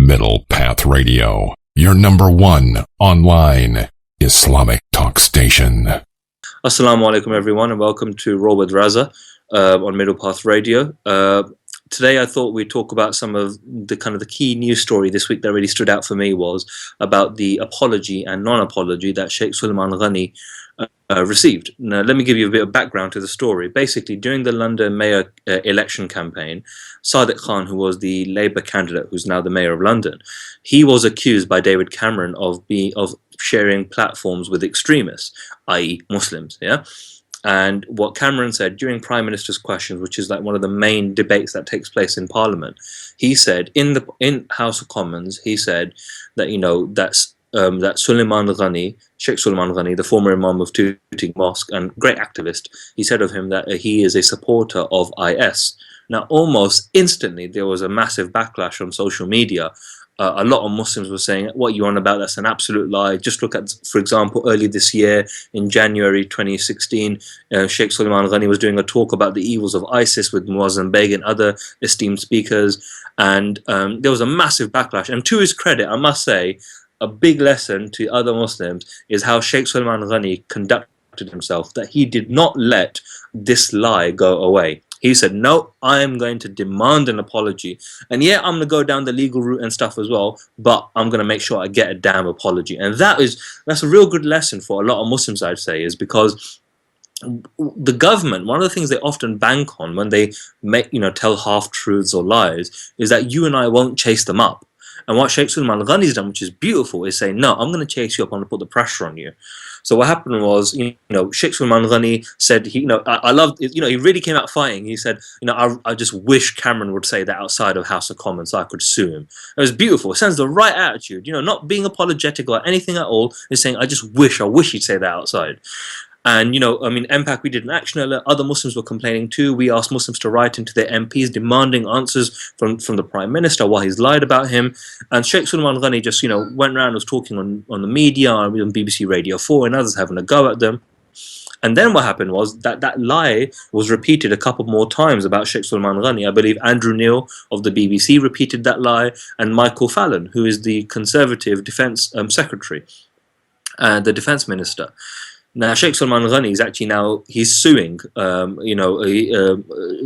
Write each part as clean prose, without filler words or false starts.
Middle Path Radio, your number one online Islamic talk station. Assalamu alaikum everyone, and welcome to Raw with RAZA on Middle Path Radio. Today I thought we'd talk about some of the key news story this week that really stood out for me was about the apology and non-apology that Shaykh Suliman Ghani received. Now, let me give you a bit of background to the story. Basically, during the London Mayor election campaign, Sadiq Khan, who was the Labour candidate, who's now the Mayor of London, he was accused by David Cameron of sharing platforms with extremists, i.e. Muslims, yeah? And what Cameron said during Prime Minister's questions, which is like one of the main debates that takes place in Parliament, he said in House of Commons, he said that that Suliman Ghani, Shaykh Suliman Ghani, the former Imam of Tooting Mosque and great activist, he said of him that he is a supporter of IS. Now, almost instantly, there was a massive backlash on social media. A lot of Muslims were saying, what you're on about, that's an absolute lie. Just look at, for example, early this year, in January 2016, Shaykh Suliman Ghani was doing a talk about the evils of ISIS with Muazzam Beg and other esteemed speakers. And there was a massive backlash. And to his credit, I must say, a big lesson to other Muslims is how Shaykh Suliman Ghani conducted himself, that he did not let this lie go away. He said, no, I am going to demand an apology. And yeah, I'm going to go down the legal route and stuff as well, but I'm going to make sure I get a damn apology. And that's a real good lesson for a lot of Muslims, I'd say, is because the government, one of the things they often bank on when they tell half-truths or lies, is that you and I won't chase them up. And what Shaykh Suliman Ghani's done, which is beautiful, is saying, no, I'm going to chase you up, I'm going to put the pressure on you. So what happened was, Shaykh Suliman Ghani said, I loved, he really came out fighting. He said, I just wish Cameron would say that outside of House of Commons so I could sue him. It was beautiful. It sends the right attitude, not being apologetic or anything at all. It's saying, I wish he'd say that outside. And, MPAC, we did an action alert. Other Muslims were complaining too. We asked Muslims to write into their MPs demanding answers from the Prime Minister why he's lied about him. And Shaykh Suliman Ghani just, went around and was talking on the media, on BBC Radio 4 and others, having a go at them. And then what happened was that lie was repeated a couple more times about Shaykh Suliman Ghani. I believe Andrew Neil of the BBC repeated that lie, and Michael Fallon, who is the Conservative Defence Secretary and the Defence Minister. Now, Shaykh Suliman Ghani is actually he's suing,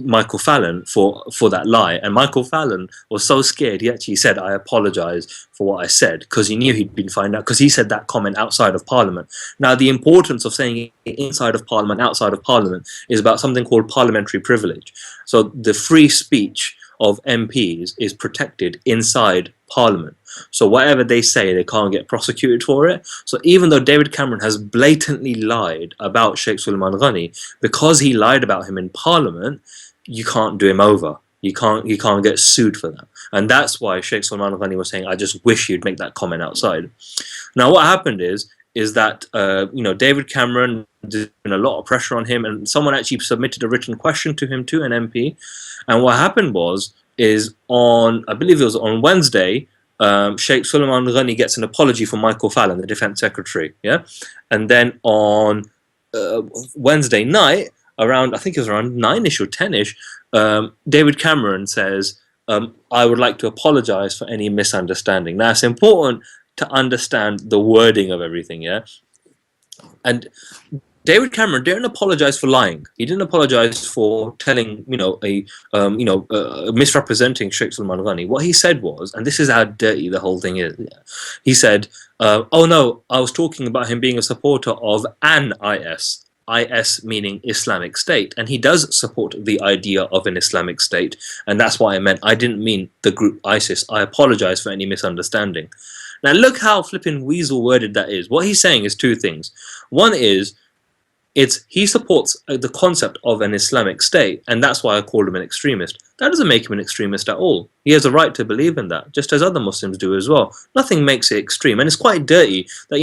Michael Fallon for that lie. And Michael Fallon was so scared, he actually said, I apologise for what I said, because he knew he'd been found out, because he said that comment outside of Parliament. Now, the importance of saying it inside of Parliament, outside of Parliament, is about something called parliamentary privilege. So the free speech of MPs is protected inside Parliament. So whatever they say, they can't get prosecuted for it. So even though David Cameron has blatantly lied about Shaykh Suliman Ghani, because he lied about him in Parliament, you can't do him over. You can't get sued for that. And that's why Shaykh Suliman Ghani was saying, I just wish you'd make that comment outside. Now what happened is that David Cameron did a lot of pressure on him, and someone actually submitted a written question to him, to an MP. And what happened is I believe it was on Wednesday, Shaykh Suliman Ghani gets an apology from Michael Fallon, the Defence Secretary, yeah? And then on Wednesday night, I think it was around 9ish or 10ish, David Cameron says, I would like to apologise for any misunderstanding. Now, it's important to understand the wording of everything, yeah? And David Cameron didn't apologize for lying. He didn't apologize for telling, misrepresenting Shaykh Suliman Ghani. What he said was, and this is how dirty the whole thing is, he said, oh no, I was talking about him being a supporter of an IS. IS meaning Islamic State. And he does support the idea of an Islamic State. And that's what I meant. I didn't mean the group ISIS. I apologize for any misunderstanding. Now look how flipping weasel-worded that is. What he's saying is two things. One is, he supports the concept of an Islamic State, and that's why I called him an extremist. That doesn't make him an extremist at all. He has a right to believe in that, just as other Muslims do as well. Nothing makes it extreme, and it's quite dirty that,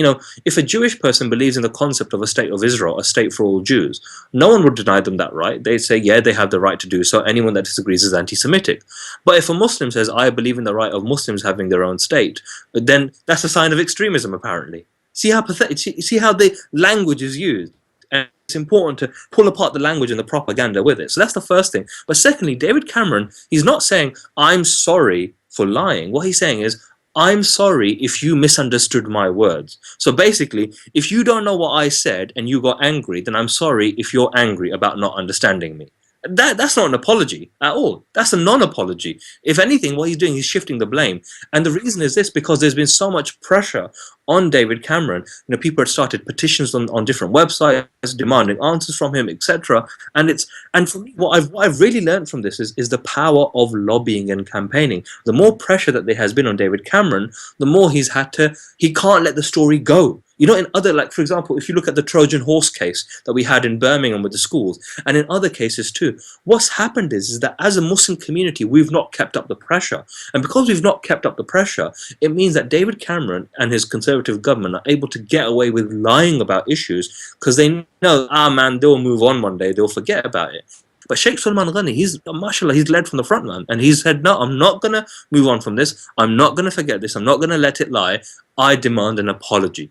if a Jewish person believes in the concept of a state of Israel, a state for all Jews, no one would deny them that right. They'd say, yeah, they have the right to do so. Anyone that disagrees is anti-Semitic. But if a Muslim says, I believe in the right of Muslims having their own state, then that's a sign of extremism, apparently. See how pathetic, see how the language is used. And it's important to pull apart the language and the propaganda with it. So that's the first thing. But secondly, David Cameron, he's not saying, I'm sorry for lying. What he's saying is, I'm sorry if you misunderstood my words. So basically, if you don't know what I said and you got angry, then I'm sorry if you're angry about not understanding me. That's not an apology at all. That's a non-apology. If anything, what he's doing, he's shifting the blame. And the reason is this, because there's been so much pressure on David Cameron. People had started petitions on different websites demanding answers from him, etc. And for me, what I've really learned from this is the power of lobbying and campaigning. The more pressure that there has been on David Cameron, the more he can't let the story go. In other, like, for example, if you look at the Trojan horse case that we had in Birmingham with the schools, and in other cases too, what's happened is that as a Muslim community, we've not kept up the pressure. And because we've not kept up the pressure, it means that David Cameron and his Conservative government are able to get away with lying about issues because they know, man, they'll move on one day, they'll forget about it. But Shaykh Suliman Ghani, mashallah, he's led from the front line, and he said, no, I'm not going to move on from this. I'm not going to forget this. I'm not going to let it lie. I demand an apology.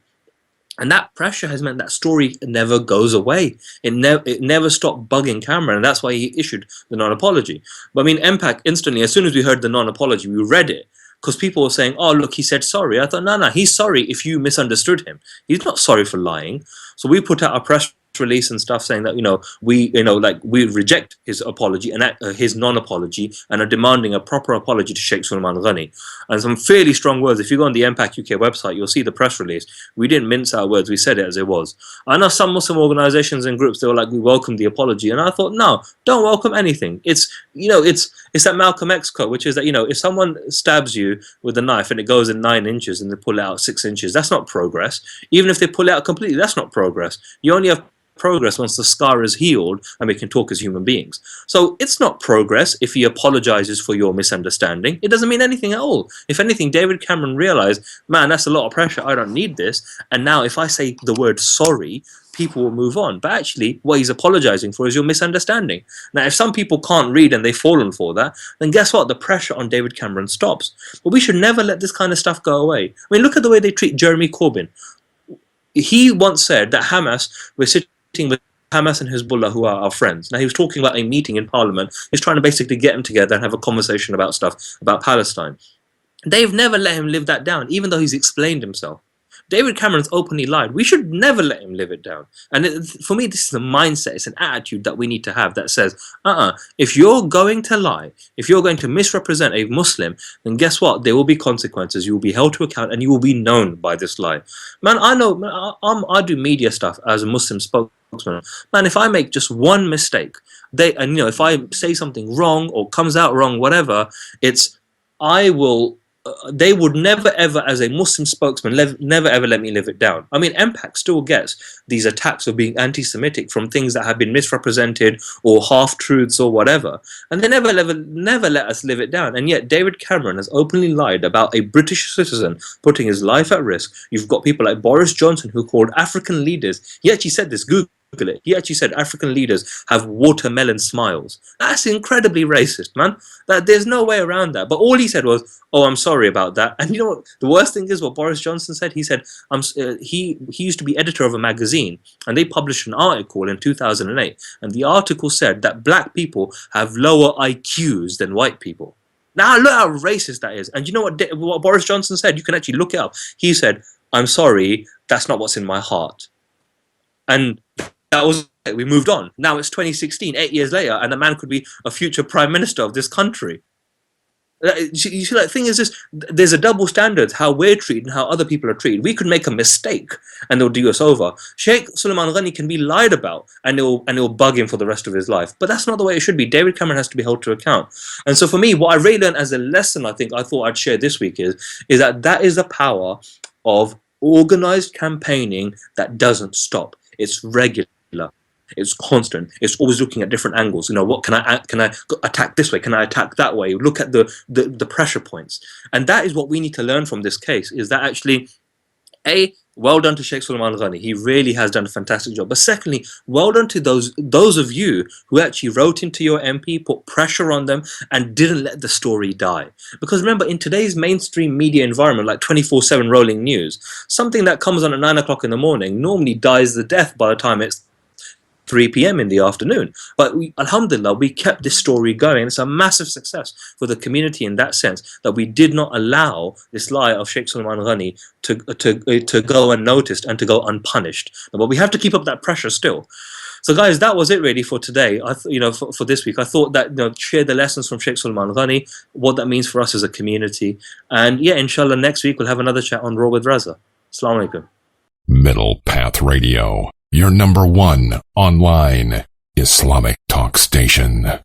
And that pressure has meant that story never goes away. It never stopped bugging Cameron, and that's why he issued the non-apology. But I mean, MPAC instantly, as soon as we heard the non-apology, we read it, because people were saying, oh, look, he said sorry. I thought, no, he's sorry if you misunderstood him. He's not sorry for lying. So we put out a press release and stuff saying that we reject his apology and his non-apology and are demanding a proper apology to Shaykh Suliman Ghani, and some fairly strong words. If you go on the MPAC UK website, you'll see the press release. We didn't mince our words, we said it as it was. I know some Muslim organizations and groups, they were like, we welcome the apology, and I thought, no, don't welcome anything. It's that Malcolm X quote, which is that if someone stabs you with a knife and it goes in 9 inches and they pull it out 6 inches, that's not progress. Even if they pull it out completely, that's not progress. You only have progress once the scar is healed and we can talk as human beings. So it's not progress if he apologizes for your misunderstanding. It doesn't mean anything at all. If anything, David Cameron realized, man, that's a lot of pressure, I don't need this, and now if I say the word sorry, people will move on. But actually, what he's apologizing for is your misunderstanding. Now, if some people can't read and they've fallen for that, then guess what? The pressure on David Cameron stops. But we should never let this kind of stuff go away. I mean, look at the way they treat Jeremy Corbyn. He once said that Hamas were sitting with Hamas and Hezbollah, who are our friends. Now, he was talking about a meeting in Parliament. He's trying to basically get them together and have a conversation about stuff, about Palestine. They've never let him live that down, even though he's explained himself. David Cameron's openly lied. We should never let him live it down. And for me, this is a mindset, it's an attitude that we need to have that says, if you're going to lie, if you're going to misrepresent a Muslim, then guess what? There will be consequences. You will be held to account and you will be known by this lie. Man, I know, I do media stuff as a Muslim spokesman. Man, if I make just one mistake, if I say something wrong or comes out wrong, whatever, they would never ever, as a Muslim spokesman, never ever let me live it down. I mean, MPAC still gets these attacks of being anti-Semitic from things that have been misrepresented or half-truths or whatever, and they never let us live it down. And yet David Cameron has openly lied about a British citizen putting his life at risk. You've got people like Boris Johnson, who called African leaders, he actually said this, Google it. He actually said African leaders have watermelon smiles. That's incredibly racist, man. There's no way around that. But all he said was, "Oh, I'm sorry about that." And you know what? The worst thing is what Boris Johnson said. He said, he used to be editor of a magazine, and they published an article in 2008, and the article said that black people have lower IQs than white people. Now look how racist that is. And you know what Boris Johnson said? You can actually look it up. He said, "I'm sorry, that's not what's in my heart." And that was it. We moved on. Now it's 2016, 8 years later, and the man could be a future prime minister of this country. You see, the thing is this, there's a double standard, how we're treated and how other people are treated. We could make a mistake and they'll do us over. Shaykh Suliman Ghani can be lied about and it'll bug him for the rest of his life. But that's not the way it should be. David Cameron has to be held to account. And so for me, what I really learned as a lesson, I thought I'd share this week is that is the power of organized campaigning that doesn't stop. It's regular. It's constant. It's always looking at different angles. What can I attack this way? Can I attack that way? Look at the pressure points. And that is what we need to learn from this case, is that actually, well done to Shaykh Suliman Ghani. He really has done a fantastic job. But secondly, well done to those of you who actually wrote into your MP, put pressure on them, and didn't let the story die. Because remember, in today's mainstream media environment, like 24/7 rolling news, something that comes on at 9 o'clock in the morning normally dies the death by the time it's 3 p.m. in the afternoon. But alhamdulillah, we kept this story going. It's a massive success for the community in that sense, that we did not allow this lie of Shaykh Suliman Ghani to go unnoticed and to go unpunished. But we have to keep up that pressure still. So guys, that was it really for today. For this week, I thought that share the lessons from Shaykh Suliman Ghani, what that means for us as a community. And yeah, inshallah, next week we'll have another chat on Raw with Raza. Assalamu alaikum. Middle Path Radio, your number one online Islamic talk station.